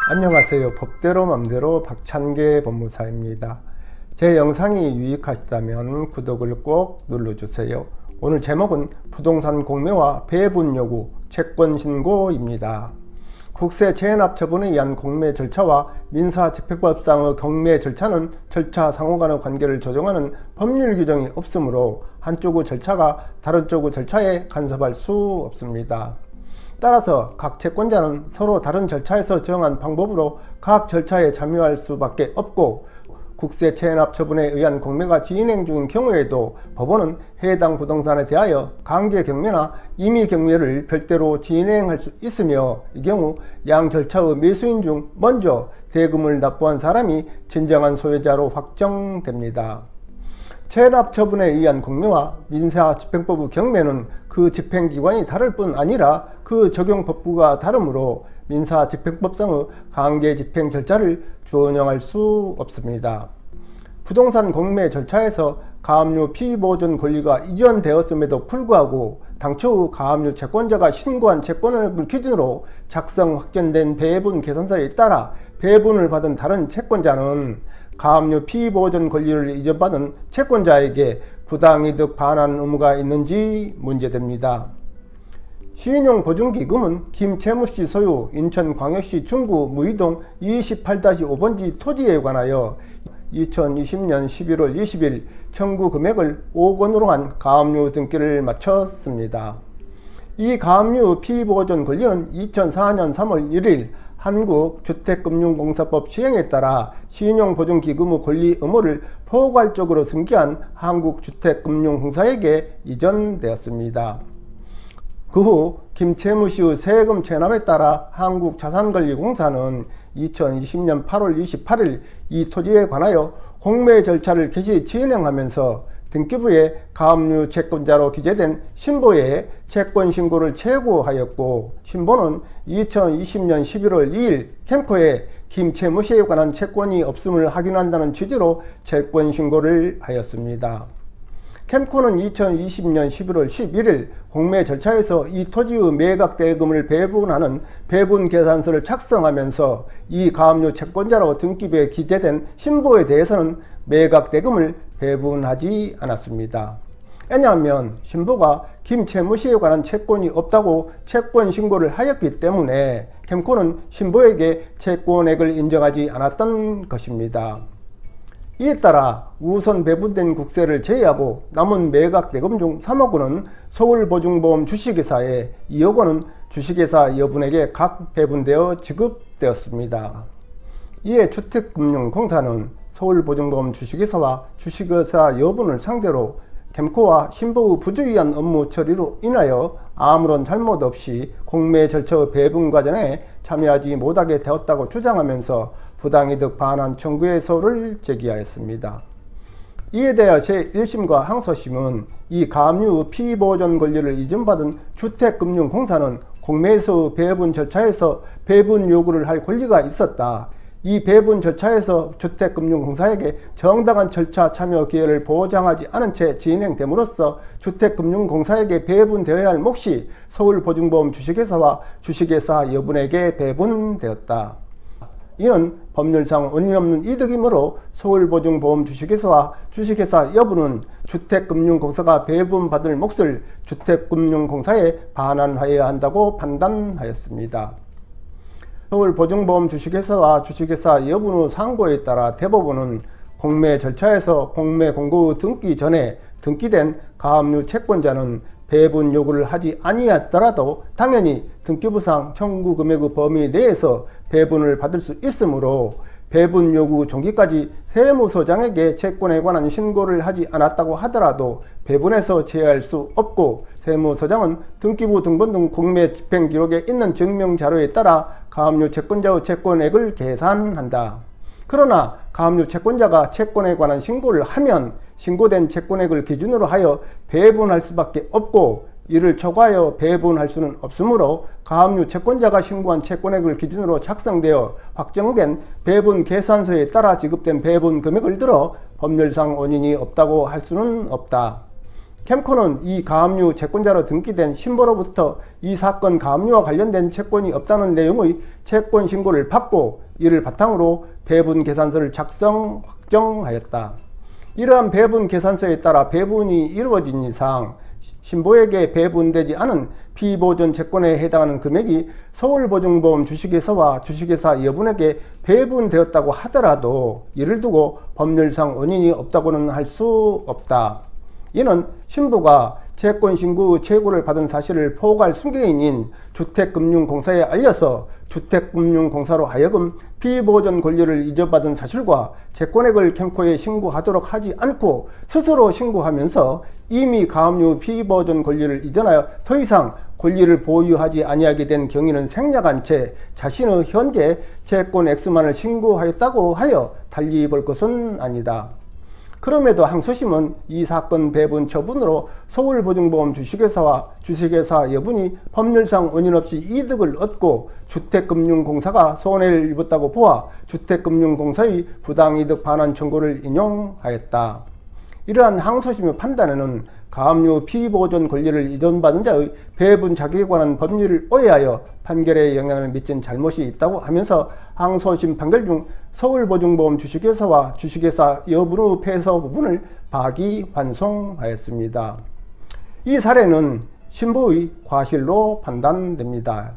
안녕하세요. 법대로 맘대로 박찬계 법무사입니다. 제 영상이 유익하시다면 구독을 꼭 눌러주세요. 오늘 제목은 부동산 공매와 배분 요구, 채권 신고입니다. 국세 체납 처분에 의한 공매 절차와 민사집행법상의 경매 절차는 절차 상호 간의 관계를 조정하는 법률 규정이 없으므로 한쪽의 절차가 다른 쪽의 절차에 간섭할 수 없습니다. 따라서 각 채권자는 서로 다른 절차에서 정한 방법으로 각 절차에 참여할 수밖에 없고, 국세 체납 처분에 의한 공매가 진행 중인 경우에도 법원은 해당 부동산에 대하여 강제 경매나 임의 경매를 별도로 진행할 수 있으며, 이 경우 양 절차의 매수인 중 먼저 대금을 납부한 사람이 진정한 소유자로 확정됩니다. 체납 처분에 의한 공매와 민사집행법의 경매는 그 집행기관이 다를 뿐 아니라 그 적용 법부가 다르므로 민사집행법상의 강제집행 절차를 준용할 수 없습니다. 부동산 공매 절차에서 가압류 피보존 권리가 이전되었음에도 불구하고 당초 가압류 채권자가 신고한 채권을 기준으로 작성 확정된 배분 계산서에 따라 배분을 받은 다른 채권자는 가압류 피보존 권리를 이전받은 채권자에게 부당이득 반환 의무가 있는지 문제됩니다. 시인용 보증기금은 김채무씨 소유 인천광역시 중구 무이동 28-5번지 토지에 관하여 2020년 11월 20일 청구 금액을 5억 원으로 한 가압류 등기를 마쳤습니다. 이 가압류 피보존 권리는 2004년 3월 1일 한국주택금융공사법 시행에 따라 신용보증기금의 권리 의무를 포괄적으로 승계한 한국주택금융공사에게 이전되었습니다. 그 후 김채무씨의 세금 체납에 따라 한국자산관리공사는 2020년 8월 28일 이 토지에 관하여 공매 절차를 개시 진행하면서 등기부에 가압류 채권자로 기재된 신보에 채권 신고를 최고하였고, 신보는 2020년 11월 2일 캠코에 김채무씨에 관한 채권이 없음을 확인한다는 취지로 채권 신고를 하였습니다. 캠코는 2020년 11월 11일 공매 절차에서 이 토지의 매각 대금을 배분하는 배분 계산서를 작성하면서 이 가압류 채권자로 등기부에 기재된 신보에 대해서는 매각 대금을 배분하지 않았습니다. 왜냐하면 신보가 김채무씨에 관한 채권이 없다고 채권 신고를 하였기 때문에 캠코는 신보에게 채권액을 인정하지 않았던 것입니다. 이에 따라 우선 배분된 국세를 제외하고 남은 매각 대금 중 3억 원은 서울보증보험 주식회사에, 2억 원은 주식회사 여분에게 각 배분되어 지급되었습니다. 이에 주택금융공사는 서울보증보험 주식회사와 주식회사 여분을 상대로 캠코와 신보의 부주의한 업무 처리로 인하여 아무런 잘못 없이 공매 절차 배분 과정에 참여하지 못하게 되었다고 주장하면서 부당이득 반환 청구해서를 제기하였습니다. 이에 대하여 제1심과 항소심은 이 가압류 피보존 권리를 이전받은 주택금융공사는 공매에서 배분 절차에서 배분 요구를 할 권리가 있었다. 이 배분 절차에서 주택금융공사에게 정당한 절차 참여 기회를 보장하지 않은 채 진행됨으로써 주택금융공사에게 배분되어야 할 몫이 서울보증보험 주식회사와 주식회사 여분에게 배분되었다. 이는 법률상 원인 없는 이득이므로 서울보증보험 주식회사와 주식회사 여부는 주택금융공사가 배분받을 몫을 주택금융공사에 반환하여야 한다고 판단하였습니다. 서울보증보험 주식회사와 주식회사 여부의 상고에 따라 대법원은 공매 절차에서 공매 공고 등기 전에 등기된 가압류 채권자는 배분 요구를 하지 아니하더라도 당연히 등기부상 청구 금액의 범위 내에서 배분을 받을 수 있으므로 배분 요구 종기까지 세무서장에게 채권에 관한 신고를 하지 않았다고 하더라도 배분에서 제외할 수 없고, 세무서장은 등기부 등본 등 공매 집행 기록에 있는 증명 자료에 따라 가압류 채권자의 채권액을 계산한다. 그러나 가압류 채권자가 채권에 관한 신고를 하면 신고된 채권액을 기준으로 하여 배분할 수밖에 없고, 이를 초과하여 배분할 수는 없으므로 가압류 채권자가 신고한 채권액을 기준으로 작성되어 확정된 배분 계산서에 따라 지급된 배분 금액을 들어 법률상 원인이 없다고 할 수는 없다. 캠코는 이 가압류 채권자로 등기된 신보로부터 이 사건 가압류와 관련된 채권이 없다는 내용의 채권 신고를 받고 이를 바탕으로 배분 계산서를 작성 확정하였다. 이러한 배분 계산서에 따라 배분이 이루어진 이상 신보에게 배분되지 않은 피보존 채권에 해당하는 금액이 서울보증보험 주식회사와 주식회사 여분에게 배분되었다고 하더라도 이를 두고 법률상 원인이 없다고는 할 수 없다. 이는 신부가 채권 신고 최고를 받은 사실을 포괄 승계인인 주택금융공사에 알려서 주택금융공사로 하여금 피보존 권리를 이전받은 사실과 채권액을 캠코에 신고하도록 하지 않고 스스로 신고하면서 이미 가압류 피보존 권리를 이전하여 더 이상 권리를 보유하지 아니하게 된 경위는 생략한 채 자신의 현재 채권 액수만을 신고하였다고 하여 달리 볼 것은 아니다. 그럼에도 항소심은 이 사건 배분 처분으로 서울보증보험 주식회사와 주식회사 여분이 법률상 원인 없이 이득을 얻고 주택금융공사가 손해를 입었다고 보아 주택금융공사의 부당이득 반환 청구를 인용하였다. 이러한 항소심의 판단에는 가압류 피보존 권리를 이전받은 자의 배분 자격에 관한 법률을 오해하여 판결에 영향을 미친 잘못이 있다고 하면서 항소심 판결 중 서울보증보험 주식회사와 주식회사 여분의 패소 부분을 파기환송하였습니다. 이 사례는 신부의 과실로 판단됩니다.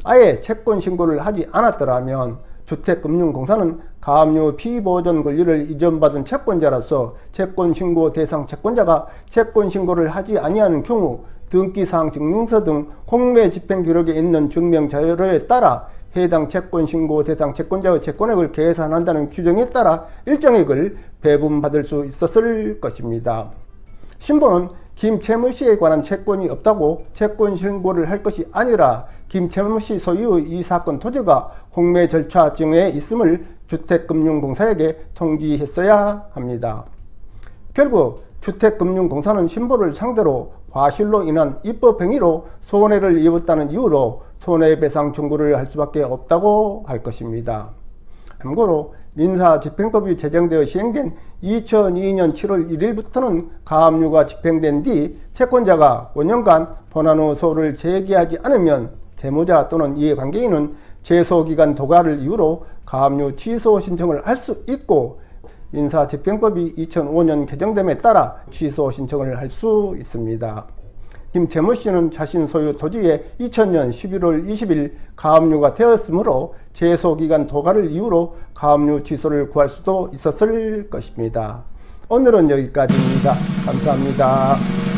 아예 채권 신고를 하지 않았더라면 주택금융공사는 가압류 피보존 권리를 이전받은 채권자로서 채권신고 대상 채권자가 채권신고를 하지 아니하는 경우 등기사항 증명서 등 공매 집행기록에 있는 증명자료에 따라 해당 채권신고 대상 채권자의 채권액을 계산한다는 규정에 따라 일정액을 배분받을 수 있었을 것입니다. 신부는 김채무씨에 관한 채권이 없다고 채권신고를 할 것이 아니라 김채무씨 소유의 이 사건 토지가 공매 절차 중에 있음을 주택금융공사에게 통지했어야 합니다. 결국 주택금융공사는 신부를 상대로 과실로 인한 입법행위로 손해를 입었다는 이유로 손해배상 청구를 할 수밖에 없다고 할 것입니다. 참고로 민사집행법이 제정되어 시행된 2002년 7월 1일부터는 가압류가 집행된 뒤 채권자가 5년간 본안 후 소를 제기하지 않으면 채무자 또는 이해관계인은 제소기간 도과를 이유로 가압류 취소 신청을 할 수 있고 민사집행법이 2005년 개정됨에 따라 취소 신청을 할 수 있습니다. 김채무씨는 자신 소유 토지에 2000년 11월 20일 가압류가 되었으므로 제소기간 도과를 이유로 가압류 취소를 구할 수도 있었을 것입니다. 오늘은 여기까지입니다. 감사합니다.